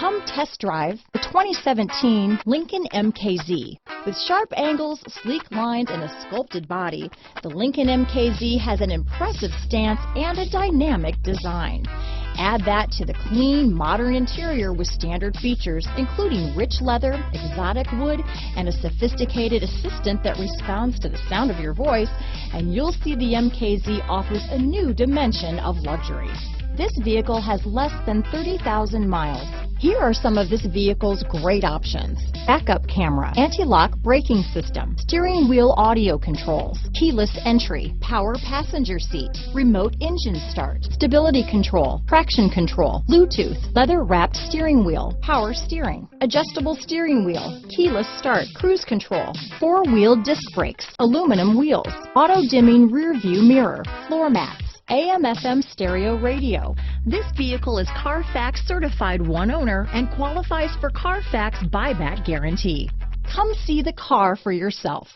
Come test drive the 2017 Lincoln MKZ. With sharp angles, sleek lines, and a sculpted body, the Lincoln MKZ has an impressive stance and a dynamic design. Add that to the clean, modern interior with standard features, including rich leather, exotic wood, and a sophisticated assistant that responds to the sound of your voice, and you'll see the MKZ offers a new dimension of luxury. This vehicle has less than 30,000 miles. Here are some of this vehicle's great options: backup camera, anti-lock braking system, steering wheel audio controls, keyless entry, power passenger seat, remote engine start, stability control, traction control, Bluetooth, leather-wrapped steering wheel, power steering, adjustable steering wheel, keyless start, cruise control, four-wheel disc brakes, aluminum wheels, auto-dimming rear-view mirror, floor mats, AM/FM stereo radio. This vehicle is Carfax certified one owner and qualifies for Carfax buyback guarantee. Come see the car for yourself.